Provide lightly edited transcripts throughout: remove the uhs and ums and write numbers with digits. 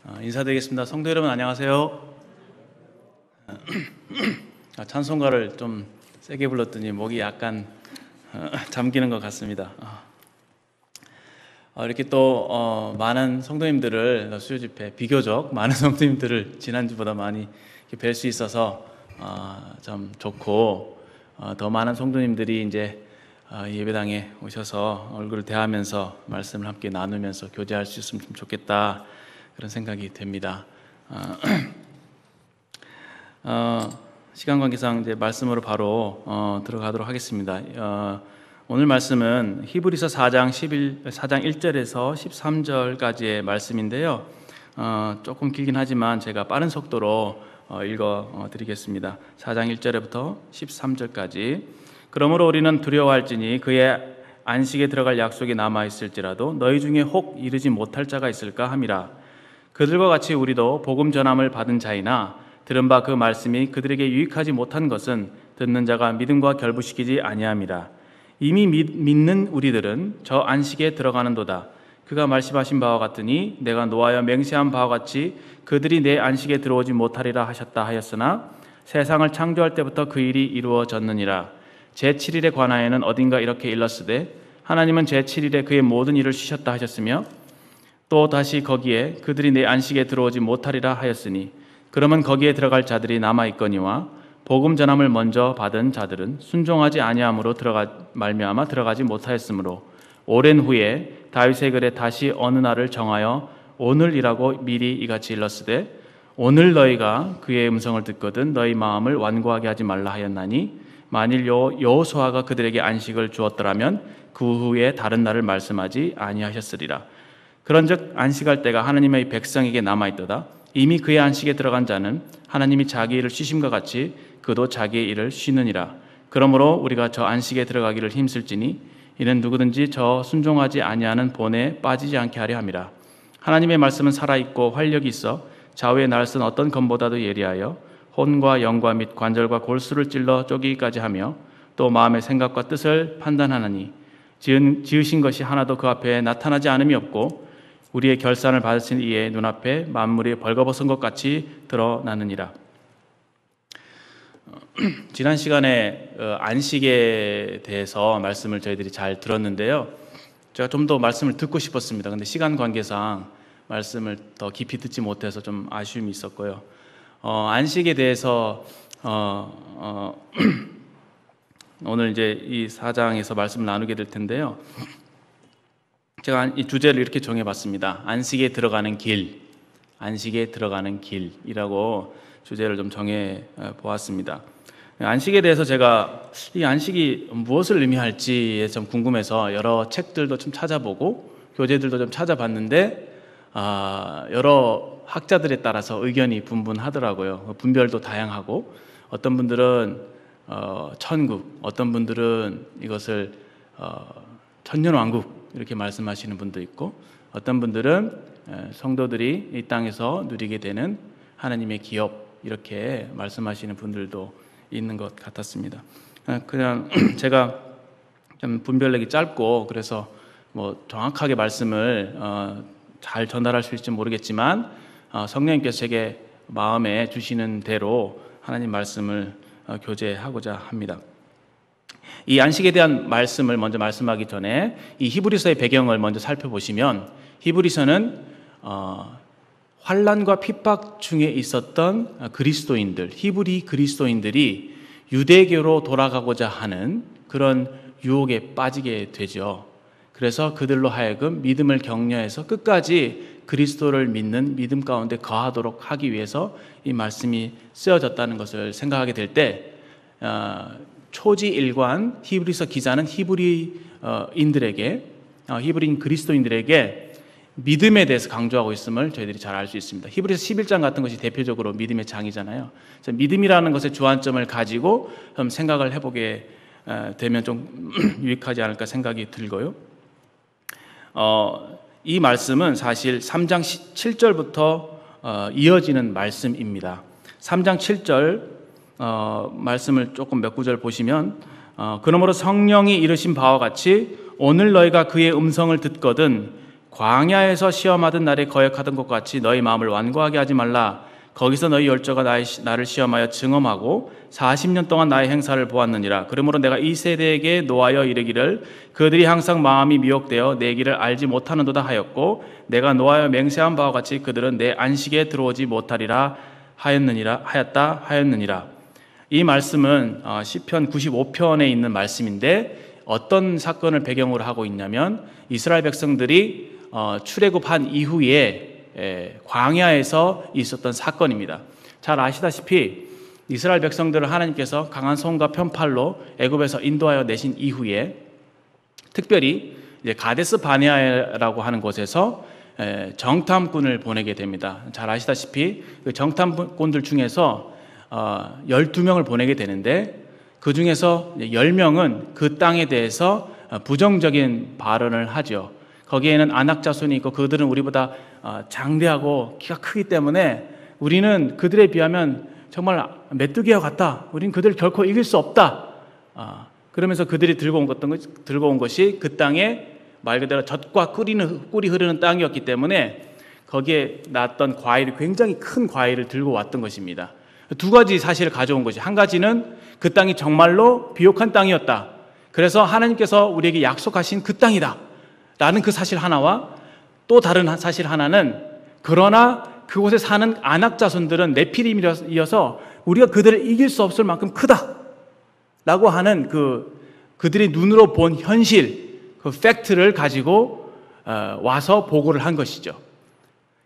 인사드리겠습니다. 성도 여러분 안녕하세요. 찬송가를 좀 세게 불렀더니 목이 약간 잠기는 것 같습니다. 이렇게 또 많은 성도님들을 수요 집회 비교적 많은 성도님들을 지난주보다 많이 뵐 수 있어서 참 좋고, 더 많은 성도님들이 이제 예배당에 오셔서 얼굴을 대하면서 말씀을 함께 나누면서 교제할 수 있으면 좀 좋겠다, 그런 생각이 됩니다. 시간 관계상 이제 말씀으로 바로 들어가도록 하겠습니다. 오늘 말씀은 히브리서 4장 1절에서 13절까지의 말씀인데요. 조금 길긴 하지만 제가 빠른 속도로 읽어 드리겠습니다. 4장 1절부터 13절까지. 그러므로 우리는 두려워할지니 그의 안식에 들어갈 약속이 남아 있을지라도 너희 중에 혹 이르지 못할 자가 있을까 함이라. 그들과 같이 우리도 복음 전함을 받은 자이나 들은 바 그 말씀이 그들에게 유익하지 못한 것은 듣는 자가 믿음과 결부시키지 아니함이라. 이미 믿는 우리들은 저 안식에 들어가는도다. 그가 말씀하신 바와 같으니 내가 노하여 맹세한 바와 같이 그들이 내 안식에 들어오지 못하리라 하셨다 하였으나 세상을 창조할 때부터 그 일이 이루어졌느니라. 제7일에 관하여는 어딘가 이렇게 일렀으되 하나님은 제7일에 그의 모든 일을 쉬셨다 하셨으며 또 다시 거기에 그들이 내 안식에 들어오지 못하리라 하였으니 그러면 거기에 들어갈 자들이 남아있거니와 복음 전함을 먼저 받은 자들은 순종하지 아니함으로 말미암아 들어가지 못하였으므로 오랜 후에 다윗의 글에 다시 어느 날을 정하여 오늘이라고 미리 이같이 일렀으되 오늘 너희가 그의 음성을 듣거든 너희 마음을 완고하게 하지 말라 하였나니 만일 여호수아가 그들에게 안식을 주었더라면 그 후에 다른 날을 말씀하지 아니하셨으리라. 그런즉 안식할 때가 하나님의 백성에게 남아있도다. 이미 그의 안식에 들어간 자는 하나님이 자기 일을 쉬심과 같이 그도 자기의 일을 쉬느니라. 그러므로 우리가 저 안식에 들어가기를 힘쓸지니 이는 누구든지 저 순종하지 아니하는 본에 빠지지 않게 하려 함이라. 하나님의 말씀은 살아있고 활력이 있어 좌우에 날선 어떤 검보다도 예리하여 혼과 영과 및 관절과 골수를 찔러 쪼개기까지 하며 또 마음의 생각과 뜻을 판단하느니 지으신 것이 하나도 그 앞에 나타나지 않음이 없고 우리의 결산을 받으신 이의 눈앞에 만물이 벌거벗은 것 같이 드러나느니라. 지난 시간에 안식에 대해서 말씀을 저희들이 잘 들었는데요. 제가 좀 더 말씀을 듣고 싶었습니다. 근데 시간 관계상 말씀을 더 깊이 듣지 못해서 좀 아쉬움이 있었고요. 안식에 대해서 오늘 이제 이 4장에서 말씀을 나누게 될 텐데요. 제가 이 주제를 이렇게 정해봤습니다. 안식에 들어가는 길, 안식에 들어가는 길이라고 주제를 좀 정해보았습니다. 안식에 대해서 제가 이 안식이 무엇을 의미할지에 좀 궁금해서 여러 책들도 좀 찾아보고 교재들도 좀 찾아봤는데 여러 학자들에 따라서 의견이 분분하더라고요. 분별도 다양하고 어떤 분들은 천국, 어떤 분들은 이것을 천년왕국 이렇게 말씀하시는 분도 있고 어떤 분들은 성도들이 이 땅에서 누리게 되는 하나님의 기업 이렇게 말씀하시는 분들도 있는 것 같았습니다. 그냥 제가 좀 분별력이 짧고 그래서 뭐 정확하게 말씀을 잘 전달할 수 있을지 모르겠지만 성령님께서 제게 마음에 주시는 대로 하나님 말씀을 교제하고자 합니다. 이 안식에 대한 말씀을 먼저 말씀하기 전에 이 히브리서의 배경을 먼저 살펴보시면 히브리서는 환난과 핍박 중에 있었던 그리스도인들, 히브리 그리스도인들이 유대교로 돌아가고자 하는 그런 유혹에 빠지게 되죠. 그래서 그들로 하여금 믿음을 격려해서 끝까지 그리스도를 믿는 믿음 가운데 거하도록 하기 위해서 이 말씀이 쓰여졌다는 것을 생각하게 될 때 초지일관 히브리서 기자는 히브리인들에게 히브리인 그리스도인들에게 믿음에 대해서 강조하고 있음을 저희들이 잘 알 수 있습니다. 히브리서 11장 같은 것이 대표적으로 믿음의 장이잖아요. 그래서 믿음이라는 것의 주안점을 가지고 생각을 해보게 되면 좀 유익하지 않을까 생각이 들고요. 이 말씀은 사실 3장 7절부터 이어지는 말씀입니다. 3장 7절 말씀을 조금 몇 구절 보시면 그러므로 성령이 이르신 바와 같이 오늘 너희가 그의 음성을 듣거든 광야에서 시험하던 날에 거역하던 것 같이 너희 마음을 완고하게 하지 말라. 거기서 너희 열조가 나를 시험하여 증험하고 40년 동안 나의 행사를 보았느니라. 그러므로 내가 이 세대에게 노하여 이르기를 그들이 항상 마음이 미혹되어 내 길을 알지 못하는도다 하였고 내가 노하여 맹세한 바와 같이 그들은 내 안식에 들어오지 못하리라 하였느니라. 이 말씀은 시편 95편에 있는 말씀인데 어떤 사건을 배경으로 하고 있냐면 이스라엘 백성들이 출애굽한 이후에 광야에서 있었던 사건입니다. 잘 아시다시피 이스라엘 백성들을 하나님께서 강한 손과 편팔로 애굽에서 인도하여 내신 이후에 특별히 가데스 바네아라고 하는 곳에서 정탐꾼을 보내게 됩니다. 잘 아시다시피 그 정탐꾼들 중에서 12명을 보내게 되는데 그 중에서 10명은 그 땅에 대해서 부정적인 발언을 하죠. 거기에는 아낙 자손이 있고 그들은 우리보다 장대하고 키가 크기 때문에 우리는 그들에 비하면 정말 메뚜기와 같다. 우리는 그들을 결코 이길 수 없다. 그러면서 그들이 들고 온 것이 그 땅에 말 그대로 젖과 꿀이 흐르는 땅이었기 때문에 거기에 났던 과일이 굉장히 큰 과일을 들고 왔던 것입니다. 두 가지 사실을 가져온 것이, 한 가지는 그 땅이 정말로 비옥한 땅이었다. 그래서 하나님께서 우리에게 약속하신 그 땅이다 라는 그 사실 하나와, 또 다른 사실 하나는 그러나 그곳에 사는 아낙 자손들은 네피림이어서 우리가 그들을 이길 수 없을 만큼 크다 라고 하는 그들이 눈으로 본 현실, 그 팩트를 가지고 와서 보고를 한 것이죠.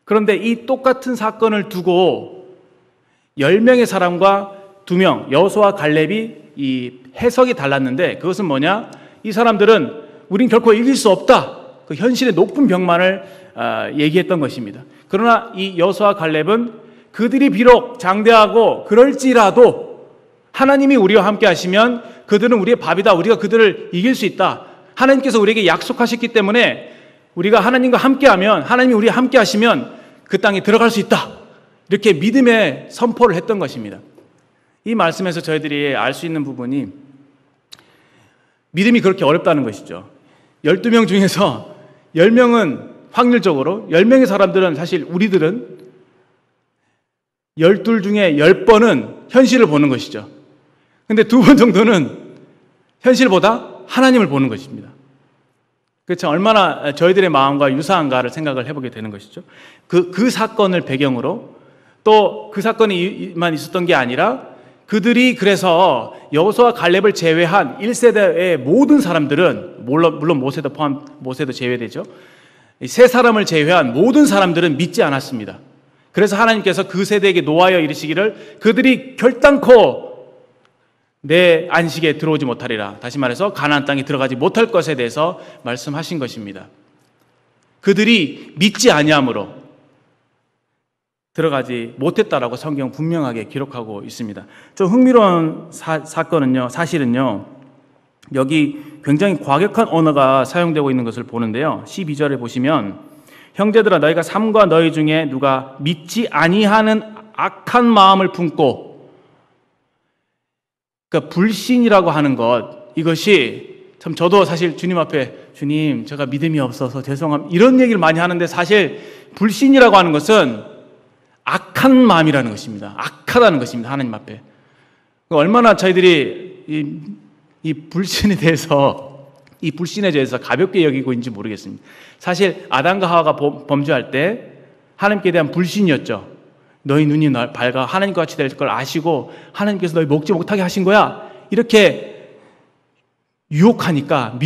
그런데 이 똑같은 사건을 두고 10명의 사람과 2명, 여호수아와 갈렙이 이 해석이 달랐는데, 그것은 뭐냐? 이 사람들은 우린 결코 이길 수 없다, 그 현실의 높은 벽만을 얘기했던 것입니다. 그러나 이 여호수아와 갈렙은 그들이 비록 장대하고 그럴지라도 하나님이 우리와 함께 하시면 그들은 우리의 밥이다, 우리가 그들을 이길 수 있다, 하나님께서 우리에게 약속하셨기 때문에 우리가 하나님과 함께하면, 하나님이 우리와 함께 하시면 그 땅에 들어갈 수 있다, 이렇게 믿음의 선포를 했던 것입니다. 이 말씀에서 저희들이 알 수 있는 부분이 믿음이 그렇게 어렵다는 것이죠. 12명 중에서 10명은 확률적으로, 10명의 사람들은, 사실 우리들은 12 중에 10번은 현실을 보는 것이죠. 근데 2번 정도는 현실보다 하나님을 보는 것입니다. 그렇죠? 얼마나 저희들의 마음과 유사한가를 생각을 해보게 되는 것이죠. 그 사건을 배경으로, 또 그 사건이만 있었던 게 아니라 그들이, 그래서 여호수아와 갈렙을 제외한 1세대의 모든 사람들은, 물론 모세도 제외되죠. 세 사람을 제외한 모든 사람들은 믿지 않았습니다. 그래서 하나님께서 그 세대에게 노하여 이르시기를 그들이 결단코 내 안식에 들어오지 못하리라, 다시 말해서 가나안 땅에 들어가지 못할 것에 대해서 말씀하신 것입니다. 그들이 믿지 아니함으로 들어가지 못했다라고 성경 분명하게 기록하고 있습니다. 좀 흥미로운 사실은요, 여기 굉장히 과격한 언어가 사용되고 있는 것을 보는데요. 12절에 보시면, 형제들아 너희가 삼가 너희 중에 누가 믿지 아니하는 악한 마음을 품고, 그러니까 불신이라고 하는 것, 이것이 참, 저도 사실 주님 앞에, 주님 제가 믿음이 없어서 죄송합니다, 이런 얘기를 많이 하는데, 사실 불신이라고 하는 것은 악한 마음이라는 것입니다. 악하다는 것입니다. 하나님 앞에. 얼마나 저희들이 이 불신에 대해서 가볍게 여기고 있는지 모르겠습니다. 사실 아담과 하와가 범죄할 때 하나님께 대한 불신이었죠. 너희 눈이 밝아 하나님과 같이 될 걸 아시고 하나님께서 너희 먹지 못하게 하신 거야, 이렇게 미혹하니까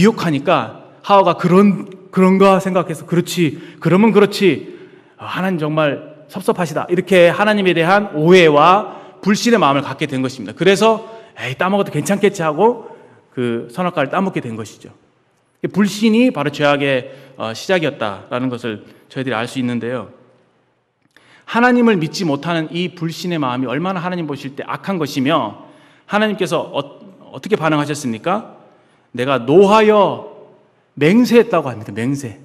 하와가 그런가 생각해서, 그렇지, 그러면 그렇지, 하나님 정말 섭섭하시다, 이렇게 하나님에 대한 오해와 불신의 마음을 갖게 된 것입니다. 그래서 따먹어도 괜찮겠지 하고 그 선악과를 따먹게 된 것이죠. 불신이 바로 죄악의 시작이었다라는 것을 저희들이 알 수 있는데요. 하나님을 믿지 못하는 이 불신의 마음이 얼마나 하나님 보실 때 악한 것이며, 하나님께서 어떻게 반응하셨습니까? 내가 노하여 맹세했다고 합니다. 맹세.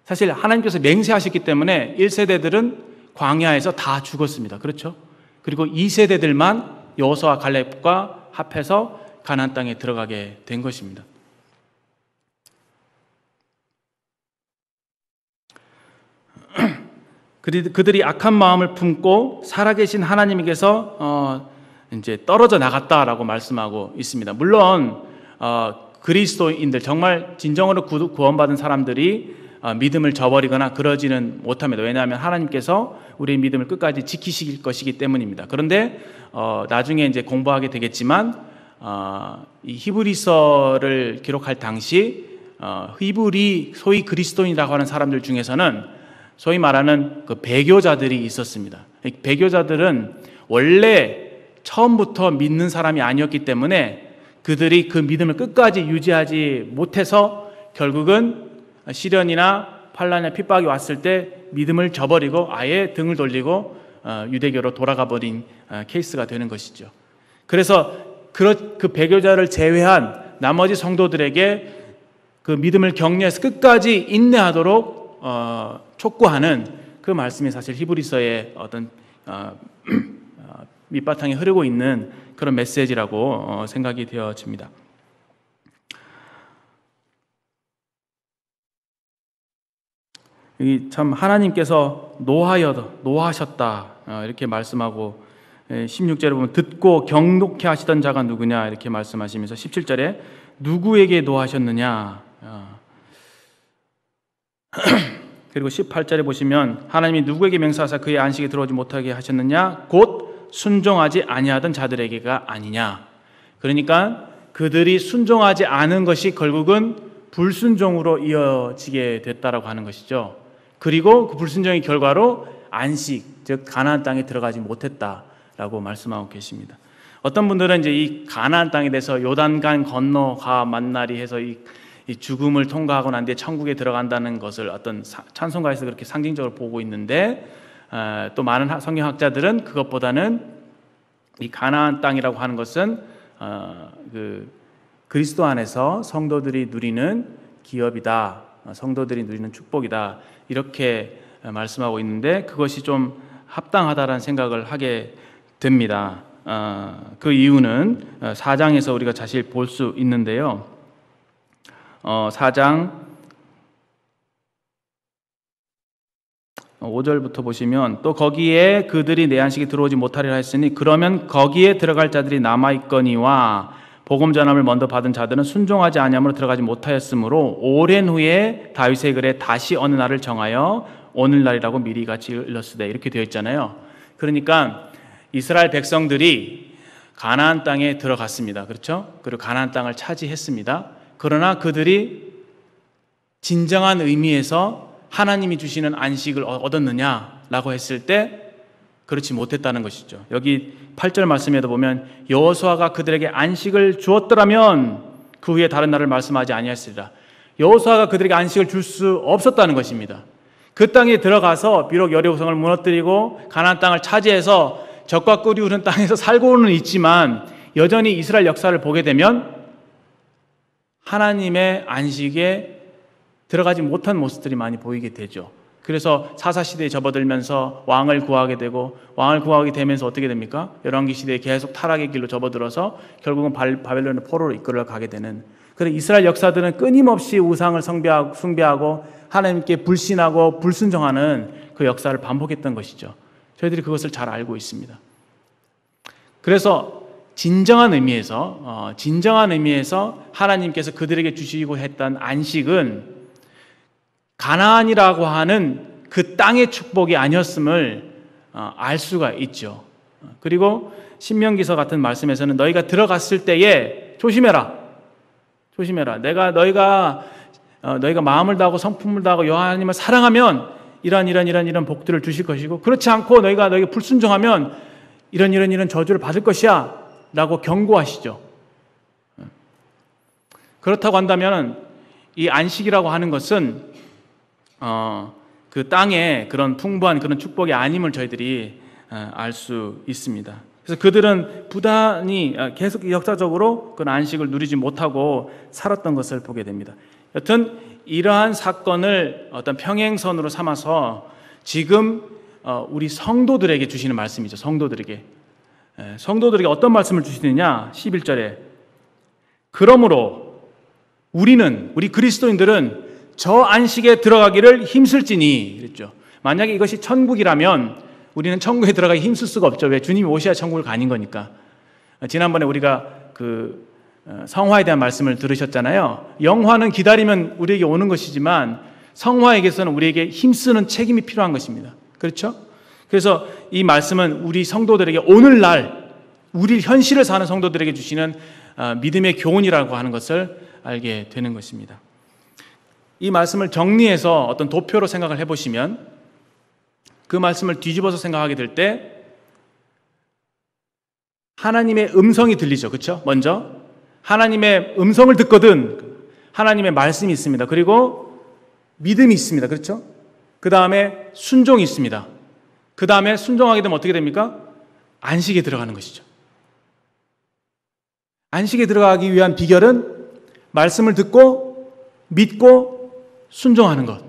사실 하나님께서 맹세하셨기 때문에 1세대들은 광야에서 다 죽었습니다. 그렇죠? 그리고 2세대들만 여호수아와 갈렙과 합해서 가나안 땅에 들어가게 된 것입니다. 그들이 악한 마음을 품고 살아계신 하나님에게서 이제 떨어져 나갔다라고 말씀하고 있습니다. 물론 그리스도인들, 정말 진정으로 구원받은 사람들이 믿음을 저버리거나 그러지는 못합니다. 왜냐하면 하나님께서 우리의 믿음을 끝까지 지키실 것이기 때문입니다. 그런데 나중에 이제 공부하게 되겠지만 이 히브리서를 기록할 당시 히브리 소위 그리스도인이라고 하는 사람들 중에서는 소위 말하는 그 배교자들이 있었습니다. 배교자들은 원래 처음부터 믿는 사람이 아니었기 때문에 그들이 그 믿음을 끝까지 유지하지 못해서 결국은 시련이나 환난이나 핍박이 왔을 때 믿음을 저버리고 아예 등을 돌리고 유대교로 돌아가 버린 케이스가 되는 것이죠. 그래서 그 배교자를 제외한 나머지 성도들에게 그 믿음을 격려해서 끝까지 인내하도록 촉구하는 그 말씀이 사실 히브리서의 어떤 밑바탕에 흐르고 있는 그런 메시지라고 생각이 되어집니다. 여기 참 하나님께서 노하셨다 이렇게 말씀하고 16절에 보면 듣고 경독케 하시던 자가 누구냐 이렇게 말씀하시면서 17절에 누구에게 노하셨느냐 그리고 18절에 보시면 하나님이 누구에게 맹세하사 그의 안식에 들어오지 못하게 하셨느냐 곧 순종하지 아니하던 자들에게가 아니냐. 그러니까 그들이 순종하지 않은 것이 결국은 불순종으로 이어지게 됐다라고 하는 것이죠. 그리고 그 불순종의 결과로 안식, 즉 가나안 땅에 들어가지 못했다라고 말씀하고 계십니다. 어떤 분들은 이제 이 가나안 땅에 대해서 요단강 건너가 만나리 해서 이 죽음을 통과하고 난 뒤에 천국에 들어간다는 것을 어떤 찬송가에서 그렇게 상징적으로 보고 있는데 또 많은 성경학자들은 그것보다는 이 가나안 땅이라고 하는 것은 그 그리스도 안에서 성도들이 누리는 기업이다, 성도들이 누리는 축복이다 이렇게 말씀하고 있는데 그것이 좀 합당하다라는 생각을 하게 됩니다. 그 이유는 4장에서 우리가 자세히 볼 수 있는데요. 4장 5절부터 보시면 또 거기에 그들이 내 안식에 들어오지 못하리라 했으니 그러면 거기에 들어갈 자들이 남아있거니와 복음 전함을 먼저 받은 자들은 순종하지 아니함으로 들어가지 못하였으므로 오랜 후에 다윗의 글에 다시 어느 날을 정하여 오늘날이라고 미리 같이 일렀으되 이렇게 되어 있잖아요. 그러니까 이스라엘 백성들이 가나안 땅에 들어갔습니다. 그렇죠? 그리고 가나안 땅을 차지했습니다. 그러나 그들이 진정한 의미에서 하나님이 주시는 안식을 얻었느냐라고 했을 때 그렇지 못했다는 것이죠. 여기 8절 말씀에도 보면 여호수아가 그들에게 안식을 주었더라면 그 후에 다른 날을 말씀하지 아니하였으리라. 여호수아가 그들에게 안식을 줄 수 없었다는 것입니다. 그 땅에 들어가서 비록 여리고성을 무너뜨리고 가나안 땅을 차지해서 적과 꿀이 흐르는 땅에서 살고는 있지만 여전히 이스라엘 역사를 보게 되면 하나님의 안식에 들어가지 못한 모습들이 많이 보이게 되죠. 그래서 사사시대에 접어들면서 왕을 구하게 되고 왕을 구하게 되면서 어떻게 됩니까? 열왕기 시대에 계속 타락의 길로 접어들어서 결국은 바벨론의 포로로 이끌어 가게 되는 그래서 이스라엘 역사들은 끊임없이 우상을 숭배하고 하나님께 불신하고 불순종하는 그 역사를 반복했던 것이죠. 저희들이 그것을 잘 알고 있습니다. 그래서 진정한 의미에서 하나님께서 그들에게 주시고 했던 안식은 가나안이라고 하는 그 땅의 축복이 아니었음을 알 수가 있죠. 그리고 신명기서 같은 말씀에서는 너희가 들어갔을 때에 조심해라. 너희가 마음을 다하고 성품을 다하고 여호와님을 사랑하면 이런 복들을 주실 것이고 그렇지 않고 너희가 불순종하면 이런 저주를 받을 것이야 라고 경고하시죠. 그렇다고 한다면 이 안식이라고 하는 것은 그 땅에 그런 풍부한 그런 축복이 아님을 저희들이 알 수 있습니다. 그래서 그들은 부단히 계속 역사적으로 그런 안식을 누리지 못하고 살았던 것을 보게 됩니다. 여튼 이러한 사건을 어떤 평행선으로 삼아서 지금 우리 성도들에게 주시는 말씀이죠. 성도들에게 어떤 말씀을 주시느냐? 11절에 그러므로 우리 그리스도인들은 저 안식에 들어가기를 힘쓸지니 그랬죠. 만약에 이것이 천국이라면 우리는 천국에 들어가기 힘쓸 수가 없죠. 왜? 주님이 오셔야 천국을 가는 거니까. 지난번에 우리가 성화에 대한 말씀을 들으셨잖아요. 영화는 기다리면 우리에게 오는 것이지만 성화에게서는 우리에게 힘쓰는 책임이 필요한 것입니다. 그렇죠? 그래서 이 말씀은 우리 성도들에게 오늘날 우리 현실을 사는 성도들에게 주시는 믿음의 교훈이라고 하는 것을 알게 되는 것입니다. 이 말씀을 정리해서 어떤 도표로 생각을 해보시면 그 말씀을 뒤집어서 생각하게 될 때 하나님의 음성이 들리죠. 그렇죠? 먼저 하나님의 음성을 듣거든 하나님의 말씀이 있습니다. 그리고 믿음이 있습니다. 그렇죠? 그 다음에 순종이 있습니다. 그 다음에 순종하게 되면 어떻게 됩니까? 안식에 들어가는 것이죠. 안식에 들어가기 위한 비결은 말씀을 듣고 믿고 순종하는 것.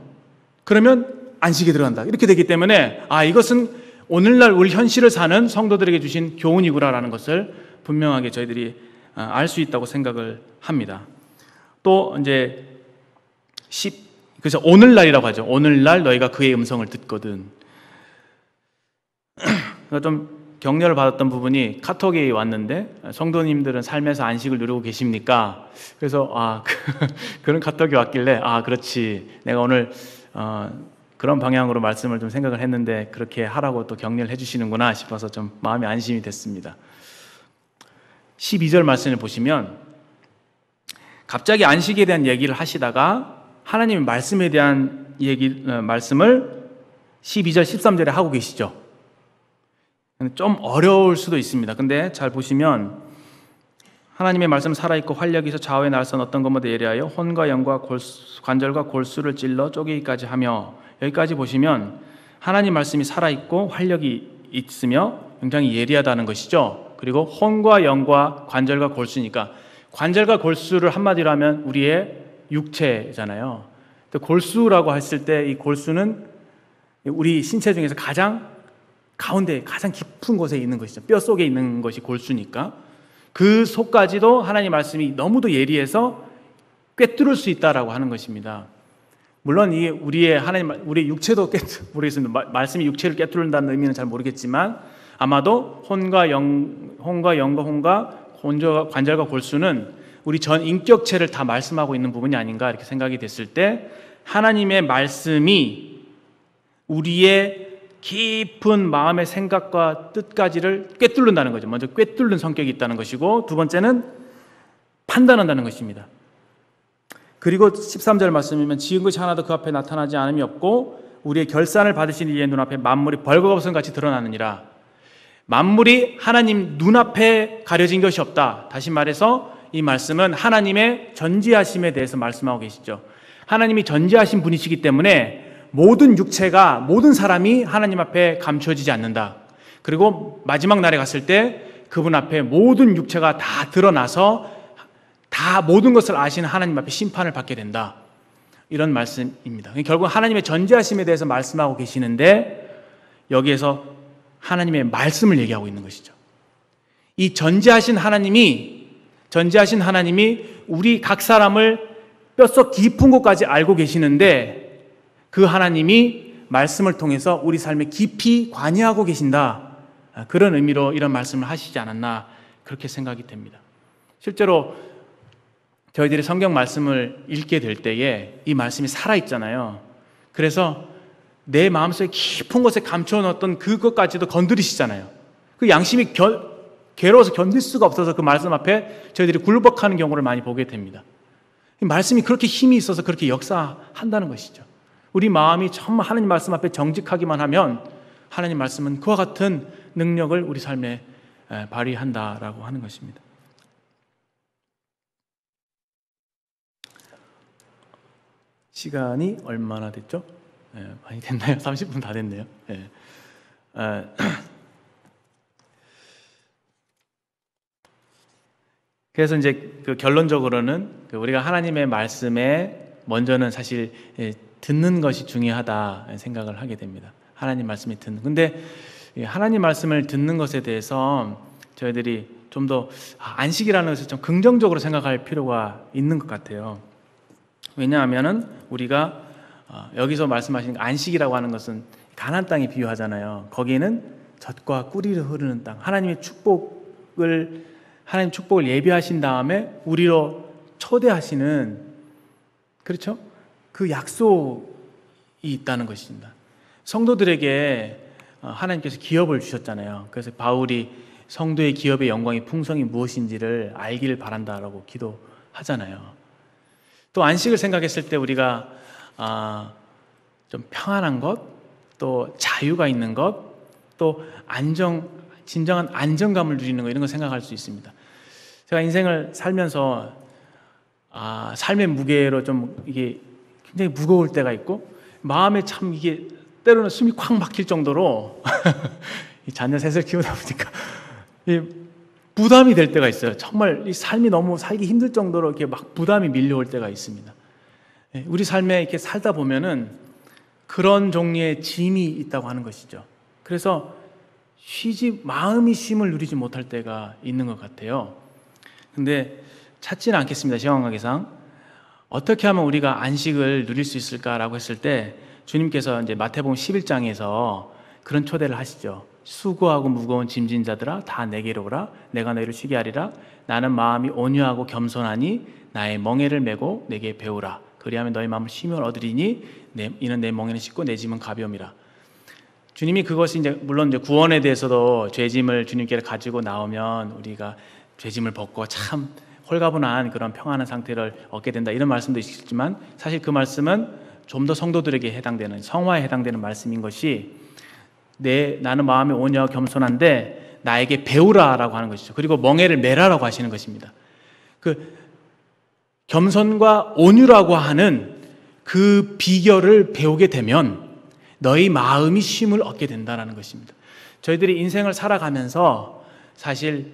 그러면 안식에 들어간다. 이렇게 되기 때문에 이것은 오늘날 우리 현실을 사는 성도들에게 주신 교훈이구나라는 것을 분명하게 저희들이 알 수 있다고 생각을 합니다. 또 이제 그래서 오늘날이라고 하죠. 오늘날 너희가 그의 음성을 듣거든. 좀 격려를 받았던 부분이 카톡이 왔는데 성도님들은 삶에서 안식을 누리고 계십니까? 그래서 그런 카톡이 왔길래 그렇지. 내가 오늘 그런 방향으로 말씀을 좀 생각을 했는데 그렇게 하라고 또 격려를 해주시는구나 싶어서 좀 마음이 안심이 됐습니다. 12절 말씀을 보시면 갑자기 안식에 대한 얘기를 하시다가 하나님의 말씀에 대한 말씀을 12절, 13절에 하고 계시죠. 좀 어려울 수도 있습니다. 근데 잘 보시면 하나님의 말씀 살아있고 활력이 있어 좌우에 날선 어떤 것보다 예리하여 혼과 영과 관절과 골수를 찔러 쪼개기까지 하며, 여기까지 보시면 하나님 말씀이 살아있고 활력이 있으며 굉장히 예리하다는 것이죠. 그리고 혼과 영과 관절과 골수니까 관절과 골수를 한마디로 하면 우리의 육체잖아요. 골수라고 했을 때 이 골수는 우리 신체 중에서 가장 가운데 가장 깊은 곳에 있는 것이죠. 뼈 속에 있는 것이 골수니까 그 속까지도 하나님 말씀이 너무도 예리해서 꿰뚫을 수 있다라고 하는 것입니다. 물론 이게 우리의 육체도 모르겠습니다. 말씀이 육체를 꿰뚫는다는 의미는 잘 모르겠지만 아마도 혼과 관절과 골수는 우리 전 인격체를 다 말씀하고 있는 부분이 아닌가 이렇게 생각이 됐을 때 하나님의 말씀이 우리의 깊은 마음의 생각과 뜻까지를 꿰뚫는다는 거죠. 먼저 꿰뚫는 성격이 있다는 것이고 두 번째는 판단한다는 것입니다. 그리고 13절 말씀이면 지은 것이 하나도 그 앞에 나타나지 않음이 없고 우리의 결산을 받으신 이의 눈앞에 만물이 벌거벗은 같이 드러나느니라. 만물이 하나님 눈앞에 가려진 것이 없다. 다시 말해서 이 말씀은 하나님의 전지하심에 대해서 말씀하고 계시죠. 하나님이 전지하신 분이시기 때문에 모든 육체가, 모든 사람이 하나님 앞에 감춰지지 않는다. 그리고 마지막 날에 갔을 때 그분 앞에 모든 육체가 다 드러나서 다 모든 것을 아시는 하나님 앞에 심판을 받게 된다. 이런 말씀입니다. 결국 하나님의 전지하심에 대해서 말씀하고 계시는데 여기에서 하나님의 말씀을 얘기하고 있는 것이죠. 이 전지하신 하나님이 우리 각 사람을 뼛속 깊은 곳까지 알고 계시는데 그 하나님이 말씀을 통해서 우리 삶에 깊이 관여하고 계신다. 그런 의미로 이런 말씀을 하시지 않았나 그렇게 생각이 됩니다. 실제로 저희들이 성경 말씀을 읽게 될 때에 이 말씀이 살아있잖아요. 그래서 내 마음속에 깊은 곳에 감춰놓았던 그것까지도 건드리시잖아요. 그 양심이 괴로워서 견딜 수가 없어서 그 말씀 앞에 저희들이 굴복하는 경우를 많이 보게 됩니다. 이 말씀이 그렇게 힘이 있어서 그렇게 역사한다는 것이죠. 우리 마음이 정말 하나님 말씀 앞에 정직하기만 하면 하나님 말씀은 그와 같은 능력을 우리 삶에 발휘한다라고 하는 것입니다. 시간이 얼마나 됐죠? 많이 됐나요? 30분 다 됐네요. 그래서 이제 결론적으로는 우리가 하나님의 말씀에 먼저는 사실 듣는 것이 중요하다 생각을 하게 됩니다. 하나님 말씀이 듣는. 근데 하나님 말씀을 듣는 것에 대해서 저희들이 좀 더 안식이라는 것을 좀 긍정적으로 생각할 필요가 있는 것 같아요. 왜냐하면은 우리가 여기서 말씀하시는 안식이라고 하는 것은 가나안 땅에 비유하잖아요. 거기에는 젖과 꿀이 흐르는 땅, 하나님 축복을 예비하신 다음에 우리로 초대하시는, 그렇죠? 그 약속이 있다는 것입니다. 성도들에게 하나님께서 기업을 주셨잖아요. 그래서 바울이 성도의 기업의 영광의 풍성이 무엇인지를 알기를 바란다라고 기도하잖아요. 또 안식을 생각했을 때 우리가 좀 평안한 것, 또 자유가 있는 것, 또 진정한 안정감을 누리는 것, 이런 거 생각할 수 있습니다. 제가 인생을 살면서 삶의 무게로 좀 이게 굉장히 무거울 때가 있고, 마음에 참 이게 때로는 숨이 콱 막힐 정도로 이 자녀 셋을 키우다 보니까 부담이 될 때가 있어요. 정말 이 삶이 너무 살기 힘들 정도로 이렇게 막 부담이 밀려올 때가 있습니다. 우리 삶에 이렇게 살다 보면은 그런 종류의 짐이 있다고 하는 것이죠. 그래서 마음이 쉼을 누리지 못할 때가 있는 것 같아요. 근데 찾지는 않겠습니다. 시간 관계상 어떻게 하면 우리가 안식을 누릴 수 있을까라고 했을 때 주님께서 이제 마태복음 11장에서 그런 초대를 하시죠. 수고하고 무거운 짐진 자들아 다 내게로 오라. 내가 너희를 쉬게 하리라. 나는 마음이 온유하고 겸손하니 나의 멍에를 메고 내게 배우라. 그리하면 너희 마음을 쉼을 얻으리니 이는 내 멍에는 쉽고 내 짐은 가벼움이라. 주님이 그것이 이제 물론 이제 구원에 대해서도 죄짐을 주님께 가지고 나오면 우리가 죄짐을 벗고 참 홀가분한 그런 평안한 상태를 얻게 된다, 이런 말씀도 있지만 사실 그 말씀은 좀 더 성도들에게 해당되는, 성화에 해당되는 말씀인 것이 나는 마음이 온유하고 겸손한데 나에게 배우라라고 하는 것이죠. 그리고 멍에를 메라라고 하시는 것입니다. 그 겸손과 온유라고 하는 그 비결을 배우게 되면 너희 마음이 쉼을 얻게 된다는 것입니다. 저희들이 인생을 살아가면서 사실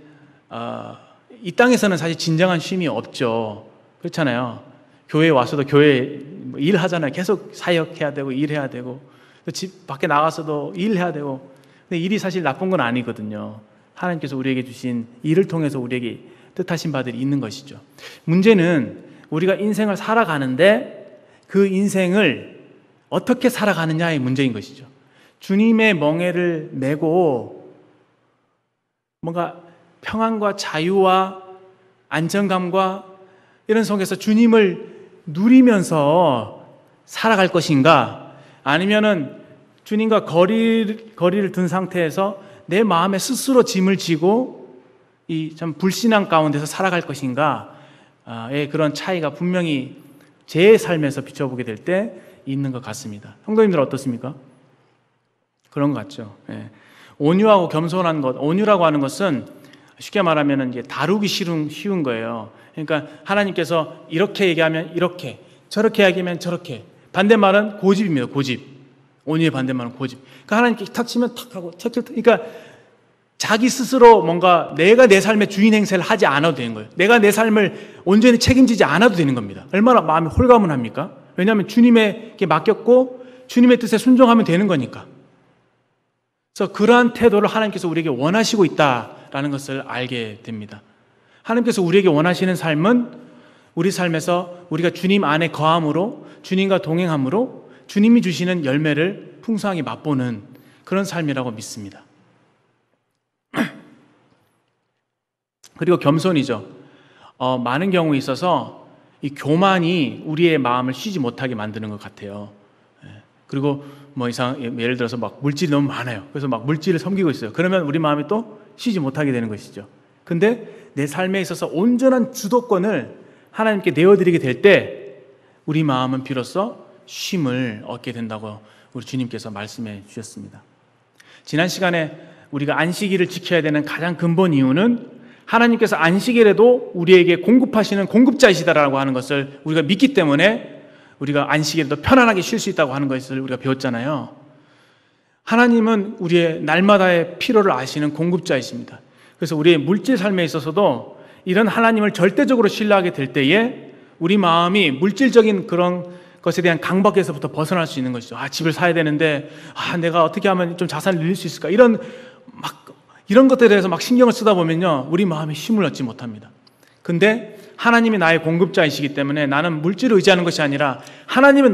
이 땅에서는 사실 진정한 쉼이 없죠. 그렇잖아요. 교회에 와서도 교회 일하잖아요. 계속 사역해야 되고 일해야 되고, 또 집 밖에 나가서도 일해야 되고. 근데 일이 사실 나쁜 건 아니거든요. 하나님께서 우리에게 주신 일을 통해서 우리에게 뜻하신 바들이 있는 것이죠. 문제는 우리가 인생을 살아가는데 그 인생을 어떻게 살아가느냐의 문제인 것이죠. 주님의 멍에를 메고 뭔가 평안과 자유와 안정감과 이런 속에서 주님을 누리면서 살아갈 것인가, 아니면은 주님과 거리를 둔 상태에서 내 마음에 스스로 짐을 지고 이 참 불신앙 가운데서 살아갈 것인가의 그런 차이가 분명히 제 삶에서 비춰보게 될 때 있는 것 같습니다. 성도님들 어떻습니까? 그런 것 같죠. 온유하고 겸손한 것, 온유라고 하는 것은 쉽게 말하면 이제 다루기 쉬운 거예요. 그러니까 하나님께서 이렇게 얘기하면 이렇게, 저렇게 얘기하면 저렇게. 반대말은 고집입니다. 고집. 온유의 반대말은 고집. 그러니까 하나님께 탁 치면 탁 하고, 그러니까 자기 스스로 뭔가 내가 내 삶의 주인 행세를 하지 않아도 되는 거예요. 내가 내 삶을 온전히 책임지지 않아도 되는 겁니다. 얼마나 마음이 홀가분합니까? 왜냐하면 주님에게 맡겼고 주님의 뜻에 순종하면 되는 거니까. 그래서 그러한 태도를 하나님께서 우리에게 원하시고 있다라는 것을 알게 됩니다. 하나님께서 우리에게 원하시는 삶은 우리 삶에서 우리가 주님 안에 거함으로, 주님과 동행함으로 주님이 주시는 열매를 풍성하게 맛보는 그런 삶이라고 믿습니다. 그리고 겸손이죠. 많은 경우에 있어서 이 교만이 우리의 마음을 쉬지 못하게 만드는 것 같아요. 그리고 예를 들어서 막 물질이 너무 많아요. 그래서 막 물질을 섬기고 있어요. 그러면 우리 마음이 또 쉬지 못하게 되는 것이죠. 근데 내 삶에 있어서 온전한 주도권을 하나님께 내어드리게 될 때 우리 마음은 비로소 쉼을 얻게 된다고 우리 주님께서 말씀해 주셨습니다. 지난 시간에 우리가 안식일을 지켜야 되는 가장 근본 이유는 하나님께서 안식일에도 우리에게 공급하시는 공급자이시다라고 하는 것을 우리가 믿기 때문에 우리가 안식일에도 편안하게 쉴 수 있다고 하는 것을 우리가 배웠잖아요. 하나님은 우리의 날마다의 필요를 아시는 공급자이십니다. 그래서 우리의 물질 삶에 있어서도 이런 하나님을 절대적으로 신뢰하게 될 때에 우리 마음이 물질적인 그런 것에 대한 강박에서부터 벗어날 수 있는 것이죠. 집을 사야 되는데 내가 어떻게 하면 좀 자산을 늘릴 수 있을까, 이런 것들에 대해서 막 신경을 쓰다 보면요, 우리 마음에 쉼을 얻지 못합니다. 근데 하나님이 나의 공급자이시기 때문에 나는 물질을 의지하는 것이 아니라 하나님은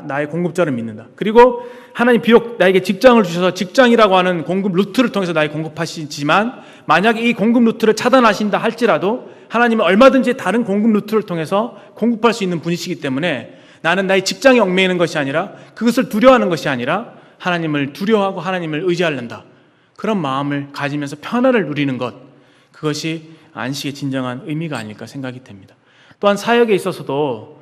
나의 공급자를 믿는다. 그리고 하나님 비록 나에게 직장을 주셔서 직장이라고 하는 공급 루트를 통해서 나에게 공급하시지만 만약에 이 공급 루트를 차단하신다 할지라도 하나님은 얼마든지 다른 공급 루트를 통해서 공급할 수 있는 분이시기 때문에 나는 나의 직장에 얽매이는 것이 아니라 그것을 두려워하는 것이 아니라 하나님을 두려워하고 하나님을 의지하려다. 그런 마음을 가지면서 편안을 누리는 것, 그것이 안식의 진정한 의미가 아닐까 생각이 됩니다. 또한 사역에 있어서도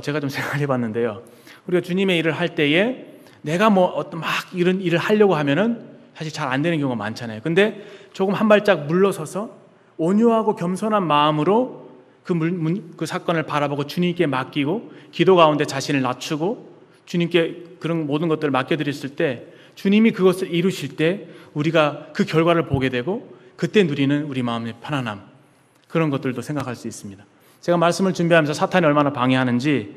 제가 좀 생각해 봤는데요. 우리가 주님의 일을 할 때에 내가 뭐 어떤 막 이런 일을 하려고 하면은 사실 잘 안 되는 경우가 많잖아요. 근데 조금 한 발짝 물러서서 온유하고 겸손한 마음으로 그 사건을 바라보고 주님께 맡기고 기도 가운데 자신을 낮추고 주님께 그런 모든 것들을 맡겨드렸을 때 주님이 그것을 이루실 때 우리가 그 결과를 보게 되고 그때 누리는 우리 마음의 편안함, 그런 것들도 생각할 수 있습니다. 제가 말씀을 준비하면서 사탄이 얼마나 방해하는지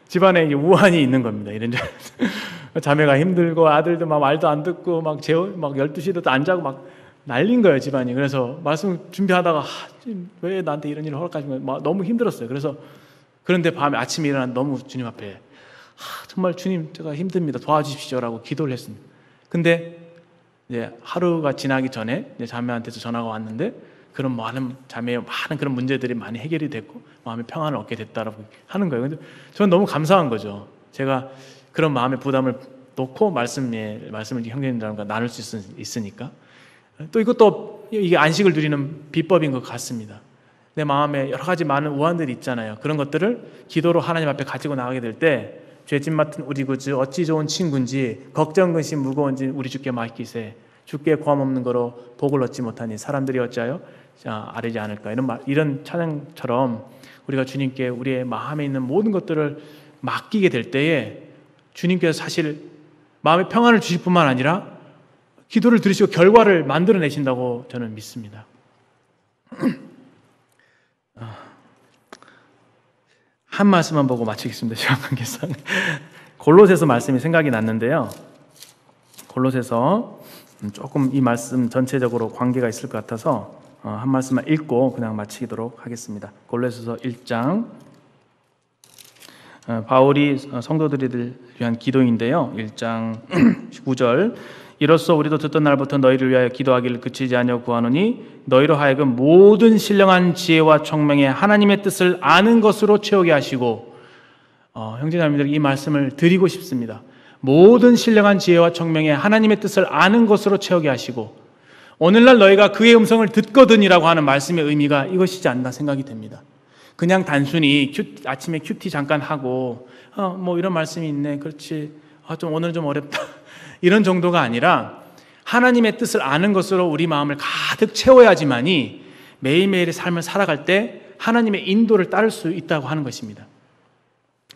집안에 우환이 있는 겁니다. 이런 자매가 힘들고 아들도 막 말도 안 듣고 막 12시도 안 자고 막 난린 거예요, 집안이. 그래서 말씀 준비하다가 왜 나한테 이런 일을 허락하신 거예요? 막 너무 힘들었어요. 그런데 아침에 일어나 너무 주님 앞에 정말 주님 제가 힘듭니다. 도와주십시오라고 기도를 했습니다. 근데 이제 하루가 지나기 전에 이제 자매한테서 전화가 왔는데 그런 자매의 많은 그런 문제들이 많이 해결이 됐고 마음의 평안을 얻게 됐다라고 하는 거예요. 근데 저는 너무 감사한 거죠. 제가 그런 마음의 부담을 놓고 말씀을 형제님들과 나눌 수 있으니까. 또 이것도 이게 안식을 누리는 비법인 것 같습니다. 내 마음에 여러 가지 많은 우환들이 있잖아요. 그런 것들을 기도로 하나님 앞에 가지고 나가게 될 때 죄짐 맡은 우리 구주 어찌 좋은 친구인지 걱정 근심 무거운지 우리 주께 맡기세. 주께 고함 없는 거로 복을 얻지 못하니 사람들이 어찌하여 아뢰지 않을까. 이런 찬양처럼 우리가 주님께 우리의 마음에 있는 모든 것들을 맡기게 될 때에 주님께서 사실 마음의 평안을 주실 뿐만 아니라 기도를 들으시고 결과를 만들어내신다고 저는 믿습니다. 한 말씀만 보고 마치겠습니다. 시간 관계상 골로새서 말씀이 생각이 났는데요. 골로새서 조금 이 말씀 전체적으로 관계가 있을 것 같아서 한 말씀만 읽고 그냥 마치도록 하겠습니다. 골로새서 1장 바울이 성도들을 위한 기도인데요. 1장 9절 이로써 우리도 듣던 날부터 너희를 위하여 기도하기를 그치지 아니하고 구하노니 너희로 하여금 모든 신령한 지혜와 총명에 하나님의 뜻을 아는 것으로 채우게 하시고 형제자매들 이 말씀을 드리고 싶습니다. 모든 신령한 지혜와 총명에 하나님의 뜻을 아는 것으로 채우게 하시고 오늘날 너희가 그의 음성을 듣거든이라고 하는 말씀의 의미가 이것이지 않나 생각이 됩니다. 그냥 단순히 아침에 큐티 잠깐 하고 뭐 이런 말씀이 있네 그렇지 오늘은 좀 어렵다 이런 정도가 아니라 하나님의 뜻을 아는 것으로 우리 마음을 가득 채워야지만이 매일매일의 삶을 살아갈 때 하나님의 인도를 따를 수 있다고 하는 것입니다.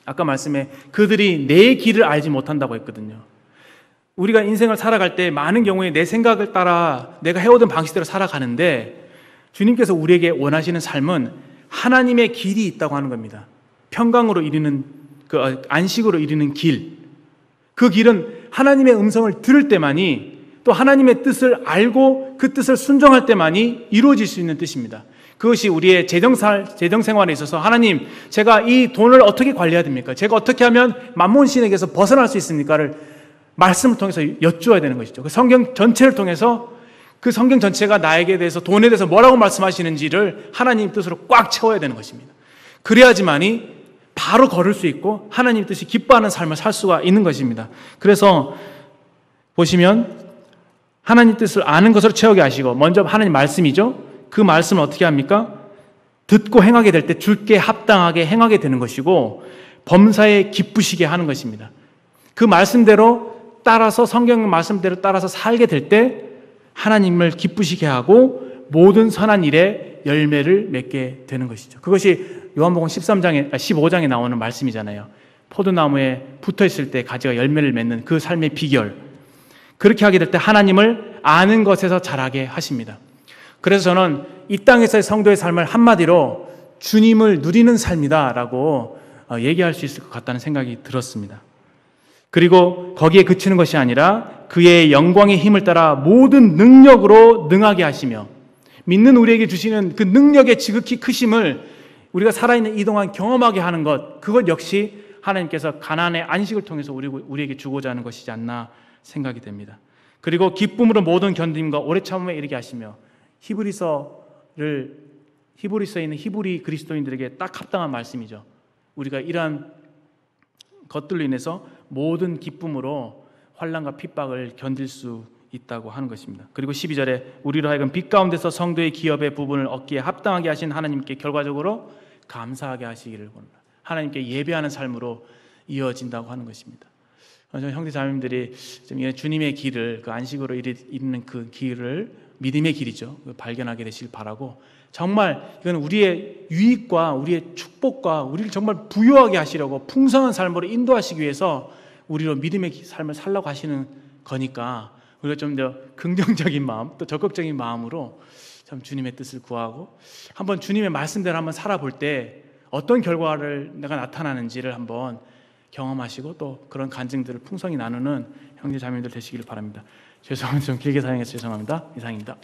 아까 말씀에 그들이 내 길을 알지 못한다고 했거든요. 우리가 인생을 살아갈 때 많은 경우에 내 생각을 따라 내가 해오던 방식대로 살아가는데 주님께서 우리에게 원하시는 삶은 하나님의 길이 있다고 하는 겁니다. 평강으로 이르는 안식으로 이르는 길. 그 길은 하나님의 음성을 들을 때만이 또 하나님의 뜻을 알고 그 뜻을 순종할 때만이 이루어질 수 있는 뜻입니다. 그것이 우리의 재정생활에 있어서 하나님 제가 이 돈을 어떻게 관리해야 됩니까? 제가 어떻게 하면 만몬 신에게서 벗어날 수 있습니까를 말씀을 통해서 여쭈어야 되는 것이죠. 그 성경 전체를 통해서 그 성경 전체가 나에게 대해서 돈에 대해서 뭐라고 말씀하시는지를 하나님 뜻으로 꽉 채워야 되는 것입니다. 그래야지만이 바로 걸을 수 있고 하나님 뜻이 기뻐하는 삶을 살 수가 있는 것입니다. 그래서 보시면 하나님 뜻을 아는 것으로 채우게 하시고 먼저 하나님 말씀이죠. 그 말씀을 어떻게 합니까? 듣고 행하게 될 때 주께 합당하게 행하게 되는 것이고 범사에 기쁘시게 하는 것입니다. 그 말씀대로 따라서 성경 말씀대로 따라서 살게 될 때 하나님을 기쁘시게 하고 모든 선한 일에 열매를 맺게 되는 것이죠. 그것이 요한복음 15장에 나오는 말씀이잖아요. 포도나무에 붙어있을 때 가지가 열매를 맺는 그 삶의 비결. 그렇게 하게 될 때 하나님을 아는 것에서 자라게 하십니다. 그래서 저는 이 땅에서의 성도의 삶을 한마디로 주님을 누리는 삶이다라고 얘기할 수 있을 것 같다는 생각이 들었습니다. 그리고 거기에 그치는 것이 아니라 그의 영광의 힘을 따라 모든 능력으로 능하게 하시며 믿는 우리에게 주시는 그 능력의 지극히 크심을 우리가 살아있는 이 동안 경험하게 하는 것, 그것 역시 하나님께서 가나안의 안식을 통해서 우리에게 주고자 하는 것이지 않나 생각이 됩니다. 그리고 기쁨으로 모든 견딤과 오래 참음에 이르게 하시며, 히브리서에 있는 히브리 그리스도인들에게 딱 합당한 말씀이죠. 우리가 이러한 것들로 인해서 모든 기쁨으로 환난과 핍박을 견딜 수 있다고 하는 것입니다. 그리고 12절에 우리로 하여금 빛 가운데서 성도의 기업의 부분을 얻기에 합당하게 하신 하나님께 결과적으로 감사하게 하시기를 원합니다. 하나님께 예배하는 삶으로 이어진다고 하는 것입니다. 형제 자매님들이 좀 주님의 길을, 그 안식으로 이르는 그 길을, 믿음의 길이죠, 발견하게 되시길 바라고, 정말 이건 우리의 유익과 우리의 축복과 우리를 정말 부유하게 하시려고 풍성한 삶으로 인도하시기 위해서 우리로 믿음의 삶을 살라고 하시는 거니까, 우리가 좀 더 긍정적인 마음, 또 적극적인 마음으로 참 주님의 뜻을 구하고, 한번 주님의 말씀대로 한번 살아볼 때 어떤 결과를 내가 나타나는지를 한번 경험하시고, 또 그런 간증들을 풍성히 나누는 형제 자매님들 되시기를 바랍니다. 죄송합니다. 좀 길게 사용해서 죄송합니다. 이상입니다.